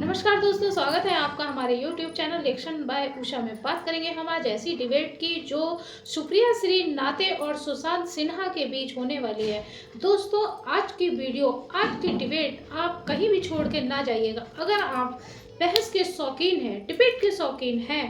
नमस्कार दोस्तों, स्वागत है आपका हमारे YouTube channel reaction by Usha में। बात करेंगे हम आज ऐसी डिबेट की जो सुप्रिया श्री नाते और सुशांत सिन्हा के बीच होने वाली है। दोस्तों, आज की वीडियो, आज की डिबेट आप कहीं भी छोड़ के ना जाइएगा। अगर आप बहस के शौकीन हैं, डिबेट के शौकीन हैं,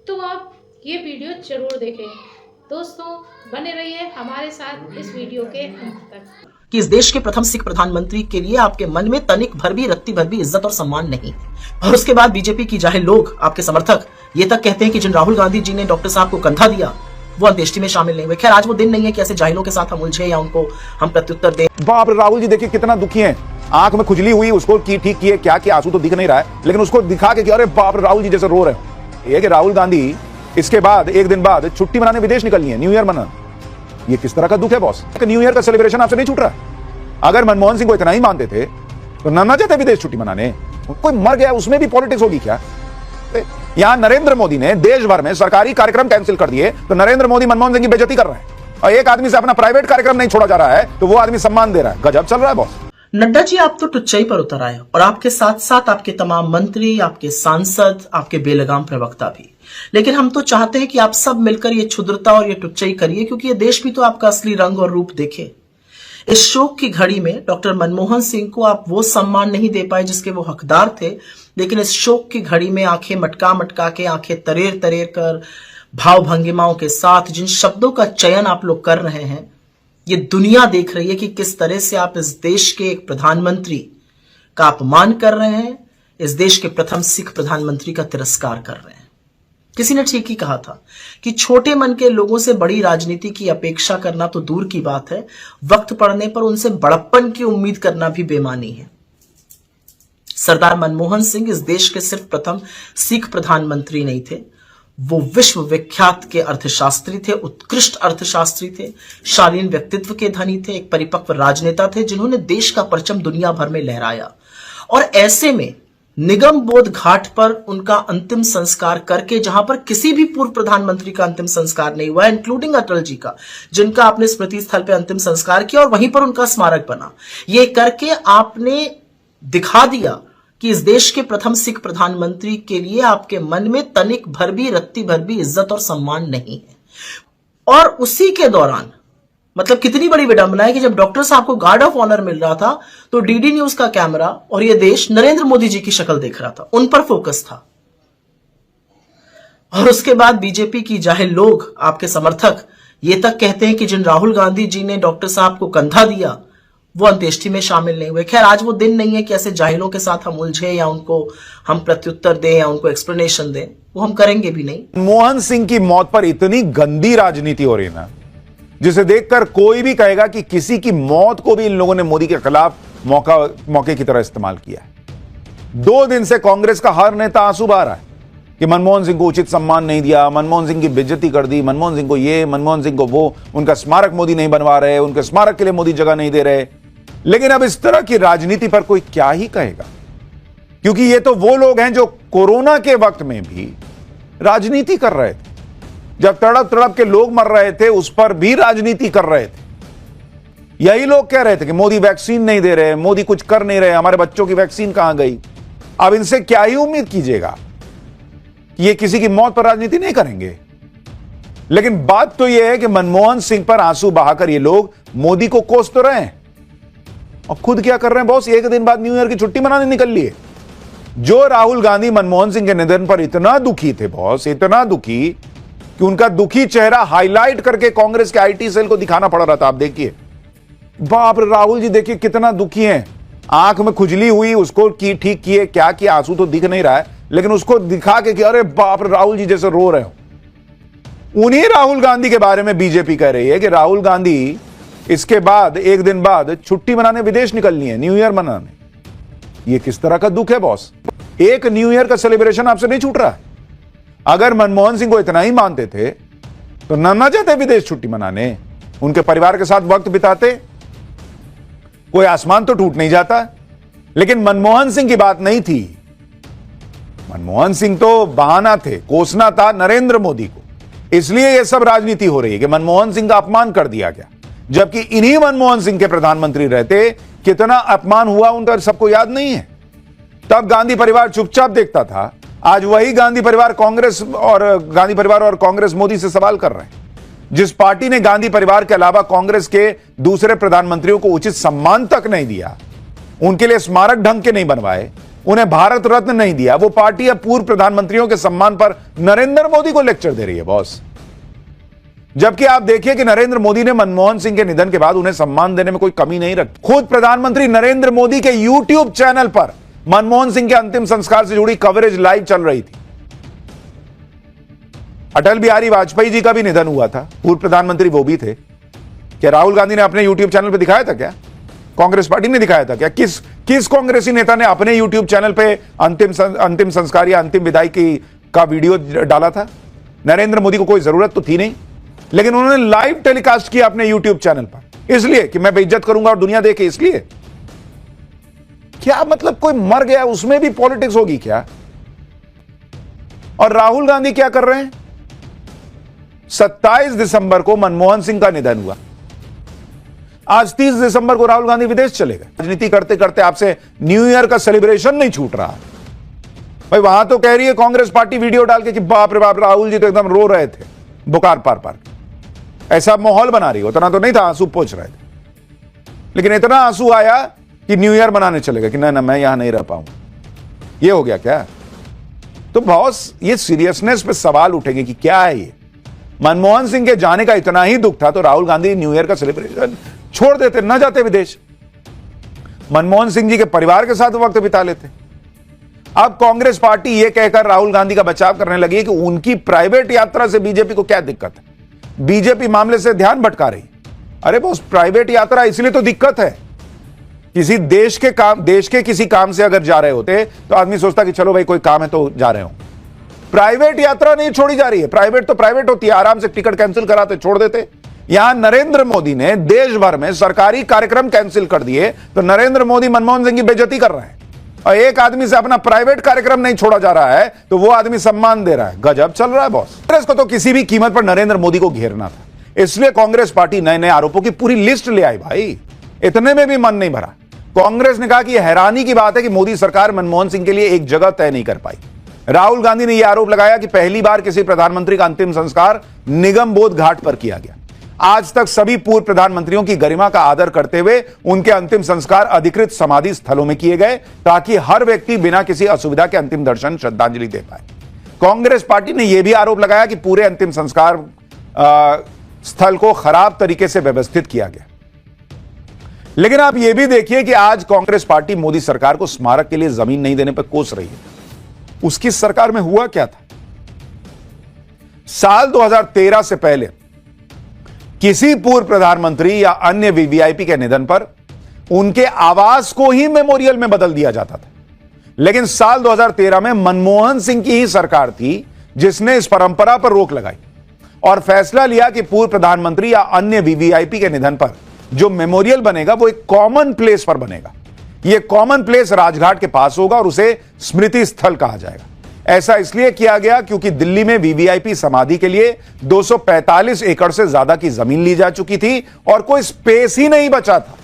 तो आप ये वीडियो जरूर देखें। दोस्तों, बने रहिए हमारे साथ इस वीडियो के अंत तक। कि इस देश के प्रथम सिख प्रधानमंत्री के लिए आपके मन में तनिक भर भी, रत्ती भर भी इज्जत और सम्मान नहीं। और उसके बाद बीजेपी की जाहिल लोग, आपके समर्थक, ये तक कहते हैं कि जिन राहुल गांधी जी ने डॉक्टर साहब को कंधा दिया वो अंत्येष्टि में शामिल नहीं हुए। खैर, आज वो दिन नहीं है कि ऐसे जाहिलों के साथ हम उलझे या उनको हम प्रत्युत्तर दें। बाप रे, राहुल जी देखिए कितना दुखी हैं। आंख में खुजली हुई, उसको की ठीक किए, क्या किया, आंसू तो दिख नहीं रहा है, लेकिन उसको दिखा के अरे बाप रे, राहुल जी जैसे रो रहे हैं। ये कि राहुल गांधी इसके बाद एक दिन बाद छुट्टी मनाने विदेश निकलनी है, न्यू ईयर मनाने। ये किस तरह का दुख है बॉस? न्यू ईयर का सेलिब्रेशन आपसे नहीं छूट रहा। अगर मनमोहन सिंह को इतना ही मानते थे तो ना जाते विदेश छुट्टी मनाने। कोई मर गया, उसमें भी पॉलिटिक्स होगी क्या? यहां नरेंद्र मोदी ने देश भर में सरकारी कार्यक्रम कैंसिल कर दिए, तो नरेंद्र मोदी मनमोहन सिंह की बेइज्जती कर रहे हैं। और एक आदमी से अपना प्राइवेट कार्यक्रम नहीं छोड़ा जा रहा है तो वो आदमी सम्मान दे रहा है। गजब चल रहा है बॉस। नड्डा जी, आप तो टुच्चाई पर उतर आए और आपके साथ साथ आपके तमाम मंत्री, आपके सांसद, आपके बेलगाम प्रवक्ता भी। लेकिन हम तो चाहते हैं कि आप सब मिलकर ये क्षुद्रता और ये टुच्चाई करिए, क्योंकि ये देश भी तो आपका असली रंग और रूप देखे। इस शोक की घड़ी में डॉक्टर मनमोहन सिंह को आप वो सम्मान नहीं दे पाए जिसके वो हकदार थे। लेकिन इस शोक की घड़ी में आंखें मटका मटका के, आंखें तरेर तरेर कर, भाव भंगिमाओं के साथ जिन शब्दों का चयन आप लोग कर रहे हैं, ये दुनिया देख रही है कि किस तरह से आप इस देश के एक प्रधानमंत्री का अपमान कर रहे हैं, इस देश के प्रथम सिख प्रधानमंत्री का तिरस्कार कर रहे हैं। किसी ने ठीक ही कहा था कि छोटे मन के लोगों से बड़ी राजनीति की अपेक्षा करना तो दूर की बात है, वक्त पड़ने पर उनसे बड़प्पन की उम्मीद करना भी बेमानी है। सरदार मनमोहन सिंह इस देश के सिर्फ प्रथम सिख प्रधानमंत्री नहीं थे, वो विश्व विख्यात के अर्थशास्त्री थे, उत्कृष्ट अर्थशास्त्री थे, शालीन व्यक्तित्व के धनी थे, एक परिपक्व राजनेता थे जिन्होंने देश का परचम दुनिया भर में लहराया। और ऐसे में निगम बोध घाट पर उनका अंतिम संस्कार करके, जहां पर किसी भी पूर्व प्रधानमंत्री का अंतिम संस्कार नहीं हुआ, इंक्लूडिंग अटल जी का, जिनका आपने स्मृति स्थल पर अंतिम संस्कार किया और वहीं पर उनका स्मारक बना, ये करके आपने दिखा दिया कि इस देश के प्रथम सिख प्रधानमंत्री के लिए आपके मन में तनिक भर भी, रत्ती भर भी इज्जत और सम्मान नहीं है। और उसी के दौरान, मतलब कितनी बड़ी विडंबना है कि जब डॉक्टर साहब को गार्ड ऑफ ऑनर मिल रहा था तो डीडी न्यूज का कैमरा और यह देश नरेंद्र मोदी जी की शक्ल देख रहा था, उन पर फोकस था। और उसके बाद बीजेपी की जाहिल लोग, आपके समर्थक, ये तक कहते हैं कि जिन राहुल गांधी जी ने डॉक्टर साहब को कंधा दिया वो अंत्येष्टि में शामिल नहीं हुए। खैर, आज वो दिन नहीं है कि ऐसे जाहिलों के साथ हम उलझे या उनको हम प्रत्युत्तर दें या उनको एक्सप्लेनेशन दें, वो हम करेंगे भी नहीं। मनमोहन सिंह की मौत पर इतनी गंदी राजनीति हो रही है ना, जिसे देखकर कोई भी कहेगा कि किसी की मौत को भी इन लोगों ने मोदी के खिलाफ मौके की तरह इस्तेमाल किया है। 2 दिन से कांग्रेस का हर नेता आंसू बहा रहा है कि मनमोहन सिंह को उचित सम्मान नहीं दिया, मनमोहन सिंह की बेइज्जती कर दी, मनमोहन सिंह को ये, मनमोहन सिंह को वो, उनका स्मारक मोदी नहीं बनवा रहे, उनके स्मारक के लिए मोदी जगह नहीं दे रहे। लेकिन अब इस तरह की राजनीति पर कोई क्या ही कहेगा, क्योंकि ये तो वो लोग हैं जो कोरोना के वक्त में भी राजनीति कर रहे थे। जब तड़प तड़प के लोग मर रहे थे उस पर भी राजनीति कर रहे थे। यही लोग कह रहे थे कि मोदी वैक्सीन नहीं दे रहे, मोदी कुछ कर नहीं रहे, हमारे बच्चों की वैक्सीन कहां गई। अब इनसे क्या ही उम्मीद कीजिएगा कि ये किसी की मौत पर राजनीति नहीं करेंगे। लेकिन बात तो यह है कि मनमोहन सिंह पर आंसू बहाकर ये लोग मोदी को कोस तो रहे हैं और खुद क्या कर रहे हैं बॉस? एक दिन बाद न्यू ईयर की छुट्टी मनाने निकल लिए। जो राहुल गांधी मनमोहन सिंह के निधन पर इतना दुखी थे बॉस, इतना दुखी कि उनका दुखी चेहरा हाईलाइट करके कांग्रेस के आईटी सेल को दिखाना पड़ रहा था। आप देखिए, बाप रे, राहुल जी देखिए कितना दुखी हैं। आंख में खुजली हुई, उसको की ठीक किए, क्या किया, आंसू तो दिख नहीं रहा है, लेकिन उसको दिखा के कि अरे बाप रे, राहुल जी जैसे रो रहे हो। उन्हीं राहुल गांधी के बारे में बीजेपी कह रही है कि राहुल गांधी इसके बाद एक दिन बाद छुट्टी मनाने विदेश निकलनी है, न्यू ईयर मनाने। ये किस तरह का दुख है बॉस? एक न्यू ईयर का सेलिब्रेशन आपसे नहीं छूट रहा है। अगर मनमोहन सिंह को इतना ही मानते थे तो ना जाते विदेश छुट्टी मनाने, उनके परिवार के साथ वक्त बिताते, कोई आसमान तो टूट नहीं जाता। लेकिन मनमोहन सिंह की बात नहीं थी। मनमोहन सिंह तो बहाना थे, कोसना था नरेंद्र मोदी को, इसलिए यह सब राजनीति हो रही है कि मनमोहन सिंह का अपमान कर दिया गया। जबकि इन्हीं मनमोहन सिंह के प्रधानमंत्री रहते कितना अपमान हुआ उनका सबको याद नहीं है। तब गांधी परिवार चुपचाप देखता था। आज वही गांधी परिवार और कांग्रेस मोदी से सवाल कर रहे हैं। जिस पार्टी ने गांधी परिवार के अलावा कांग्रेस के दूसरे प्रधानमंत्रियों को उचित सम्मान तक नहीं दिया, उनके लिए स्मारक ढंग के नहीं बनवाए, उन्हें भारत रत्न नहीं दिया, वो पार्टी अब पूर्व प्रधानमंत्रियों के सम्मान पर नरेंद्र मोदी को लेक्चर दे रही है बॉस। जबकि आप देखिए कि नरेंद्र मोदी ने मनमोहन सिंह के निधन के बाद उन्हें सम्मान देने में कोई कमी नहीं रखी। खुद प्रधानमंत्री नरेंद्र मोदी के यूट्यूब चैनल पर मनमोहन सिंह के अंतिम संस्कार से जुड़ी कवरेज लाइव चल रही थी। अटल बिहारी वाजपेयी जी का भी निधन हुआ था, पूर्व प्रधानमंत्री वो भी थे। क्या राहुल गांधी ने अपने यूट्यूब चैनल पर दिखाया था? क्या कांग्रेस पार्टी ने दिखाया था? क्या किस कांग्रेसी नेता ने अपने यूट्यूब चैनल पे अंतिम संस्कार या अंतिम विदाई का वीडियो डाला था? नरेंद्र मोदी को कोई जरूरत तो थी नहीं, लेकिन उन्होंने लाइव टेलीकास्ट किया अपने यूट्यूब चैनल पर। इसलिए कि मैं बेइज्जत करूंगा और दुनिया देखे, इसलिए। क्या मतलब कोई मर गया उसमें भी पॉलिटिक्स होगी क्या? और राहुल गांधी क्या कर रहे हैं? 27 दिसंबर को मनमोहन सिंह का निधन हुआ। आज 30 दिसंबर को राहुल गांधी विदेश चले गए। राजनीति करते करते आपसे न्यू ईयर का सेलिब्रेशन नहीं छूट रहा भाई। वहां तो कह रही है कांग्रेस पार्टी वीडियो डाल के कि बाप रे बाप, राहुल जी तो एकदम रो रहे थे, बुखार पार पार। ऐसा माहौल बना रही, उतना तो नहीं था, आंसू पोंछ रहे थे, लेकिन इतना आंसू आया कि न्यू ईयर मनाने चले गए कि ना मैं यहां नहीं रह पाऊंगा। ये हो गया क्या? तो बॉस, ये सीरियसनेस पे सवाल उठेंगे कि क्या है ये। मनमोहन सिंह के जाने का इतना ही दुख था तो राहुल गांधी न्यू ईयर का सेलिब्रेशन छोड़ देते, ना जाते विदेश, मनमोहन सिंह जी के परिवार के साथ वक्त बिता लेते। अब कांग्रेस पार्टी यह कहकर राहुल गांधी का बचाव करने लगी है कि उनकी प्राइवेट यात्रा से बीजेपी को क्या दिक्कत है, बीजेपी मामले से ध्यान भटका रही। अरे बॉस, प्राइवेट यात्रा इसलिए तो दिक्कत है। किसी देश के किसी काम से अगर जा रहे होते तो आदमी सोचता कि चलो भाई कोई काम है तो जा रहे हो। प्राइवेट यात्रा नहीं छोड़ी जा रही है। प्राइवेट तो प्राइवेट होती है, आराम से टिकट कैंसिल कराते, छोड़ देते। यहां नरेंद्र मोदी ने देश भर में सरकारी कार्यक्रम कैंसिल कर दिए तो नरेंद्र मोदी मनमोहन सिंह की बेइज्जती कर रहे हैं। और एक आदमी से अपना प्राइवेट कार्यक्रम नहीं छोड़ा जा रहा है तो वो आदमी सम्मान दे रहा है। गजब चल रहा है बॉस। कांग्रेस को तो किसी भी कीमत पर नरेंद्र मोदी को घेरना था, इसलिए कांग्रेस पार्टी नए नए आरोपों की पूरी लिस्ट ले आई भाई। इतने में भी मन नहीं भरा। कांग्रेस ने कहा कि यह हैरानी की बात है कि मोदी सरकार मनमोहन सिंह के लिए एक जगह तय नहीं कर पाई। राहुल गांधी ने यह आरोप लगाया कि पहली बार किसी प्रधानमंत्री का अंतिम संस्कार निगम बोध घाट पर किया गया। आज तक सभी पूर्व प्रधानमंत्रियों की गरिमा का आदर करते हुए उनके अंतिम संस्कार अधिकृत समाधि स्थलों में किए गए ताकि हर व्यक्ति बिना किसी असुविधा के अंतिम दर्शन श्रद्धांजलि दे पाए। कांग्रेस पार्टी ने यह भी आरोप लगाया कि पूरे अंतिम संस्कार स्थल को खराब तरीके से व्यवस्थित किया गया। लेकिन आप यह भी देखिए कि आज कांग्रेस पार्टी मोदी सरकार को स्मारक के लिए जमीन नहीं देने पर कोस रही है। उसकी सरकार में हुआ क्या था? साल 2013 से पहले किसी पूर्व प्रधानमंत्री या अन्य वीवीआईपी के निधन पर उनके आवास को ही मेमोरियल में बदल दिया जाता था। लेकिन साल 2013 में मनमोहन सिंह की ही सरकार थी जिसने इस परंपरा पर रोक लगाई और फैसला लिया कि पूर्व प्रधानमंत्री या अन्य वीवीआईपी के निधन पर जो मेमोरियल बनेगा वो एक कॉमन प्लेस पर बनेगा। यह कॉमन प्लेस राजघाट के पास होगा और उसे स्मृति स्थल कहा जाएगा। ऐसा इसलिए किया गया क्योंकि दिल्ली में वीवीआईपी समाधि के लिए 245 एकड़ से ज्यादा की जमीन ली जा चुकी थी और कोई स्पेस ही नहीं बचा था।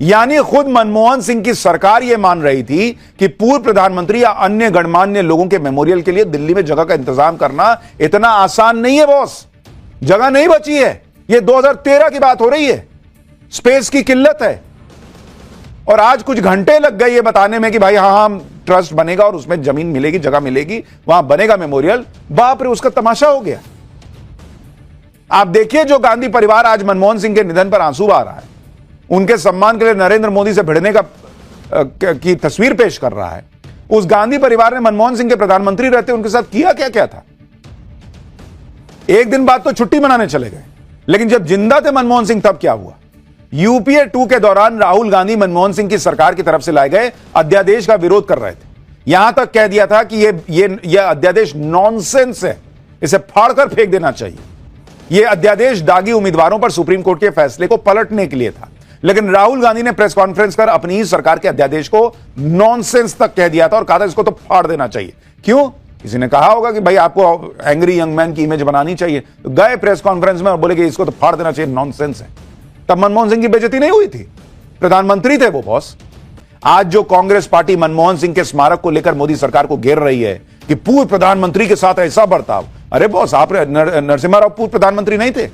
यानी खुद मनमोहन सिंह की सरकार यह मान रही थी कि पूर्व प्रधानमंत्री या अन्य गणमान्य लोगों के मेमोरियल के लिए दिल्ली में जगह का इंतजाम करना इतना आसान नहीं है बॉस। जगह नहीं बची है। यह 2013 की बात हो रही है। स्पेस की किल्लत है और आज कुछ घंटे लग गए ये बताने में कि भाई हाँ ट्रस्ट बनेगा और उसमें जमीन मिलेगी, जगह मिलेगी, वहां बनेगा मेमोरियल। बाप रे, उसका तमाशा हो गया। आप देखिए जो गांधी परिवार आज मनमोहन सिंह के निधन पर आंसू बहा रहा है, उनके सम्मान के लिए नरेंद्र मोदी से भिड़ने की तस्वीर पेश कर रहा है, उस गांधी परिवार ने मनमोहन सिंह के प्रधानमंत्री रहते उनके साथ किया क्या क्या था। एक दिन बाद तो छुट्टी मनाने चले गए, लेकिन जब जिंदा थे मनमोहन सिंह तब क्या हुआ? यूपीए 2 के दौरान राहुल गांधी मनमोहन सिंह की सरकार की तरफ से लाए गए अध्यादेश का विरोध कर रहे थे। यहां तक कह दिया था कि यह अध्यादेश नॉनसेंस है, इसे फाड़कर फेंक देना चाहिए। यह अध्यादेश दागी उम्मीदवारों पर सुप्रीम कोर्ट के फैसले को पलटने के लिए था। लेकिन राहुल गांधी ने प्रेस कॉन्फ्रेंस कर अपनी ही सरकार के अध्यादेश को नॉनसेंस तक कह दिया था और कहा था इसको तो फाड़ देना चाहिए। क्यों? किसी ने कहा होगा कि भाई आपको एंग्री यंग मैन की इमेज बनानी चाहिए, तो गए प्रेस कॉन्फ्रेंस में और बोले कि इसको तो फाड़ देना चाहिए, नॉनसेंस है। तब मनमोहन सिंह की बेइज्जती नहीं हुई थी, प्रधानमंत्री थे वो बॉस। आज जो कांग्रेस पार्टी मनमोहन सिंह के स्मारक को लेकर मोदी सरकार को घेर रही है कि पूर्व प्रधानमंत्री के साथ ऐसा बर्ताव, अरे बॉस, आप नरसिम्हा राव पूर्व प्रधानमंत्री नहीं थे?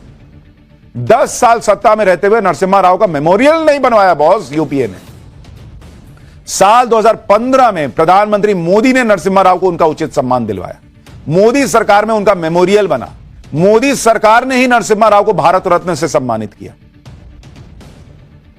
10 साल सत्ता में रहते हुए नरसिम्हा राव का मेमोरियल नहीं बनवाया बॉस यूपीए ने। साल 2015 में प्रधानमंत्री मोदी ने नरसिम्हा राव को उनका उचित सम्मान दिलवाया। मोदी सरकार में उनका मेमोरियल बना। मोदी सरकार ने ही नरसिम्हा राव को भारत रत्न से सम्मानित किया।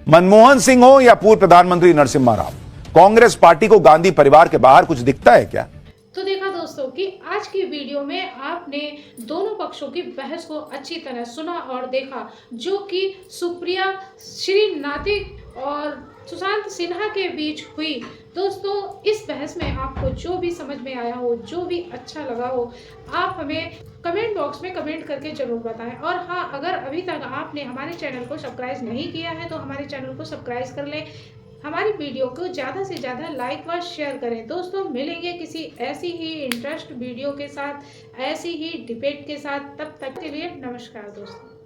मनमोहन सिंह हो या पूर्व प्रधानमंत्री नरसिम्हा राव, कांग्रेस पार्टी को गांधी परिवार के बाहर कुछ दिखता है क्या? तो देखा दोस्तों कि आज की वीडियो में आपने दोनों पक्षों की बहस को अच्छी तरह सुना और देखा, जो कि सुप्रिया श्रीनाथे और सुशांत सिन्हा के बीच हुई। दोस्तों, इस बहस में आपको जो भी समझ में आया हो, जो भी अच्छा लगा हो, आप हमें कमेंट बॉक्स में कमेंट करके जरूर बताएं। और हाँ, अगर अभी तक आपने हमारे चैनल को सब्सक्राइब नहीं किया है तो हमारे चैनल को सब्सक्राइब कर लें। हमारी वीडियो को ज़्यादा से ज़्यादा लाइक व शेयर करें। दोस्तों, मिलेंगे किसी ऐसी ही इंटरेस्ट वीडियो के साथ, ऐसी ही डिबेट के साथ। तब तक के लिए नमस्कार दोस्तों।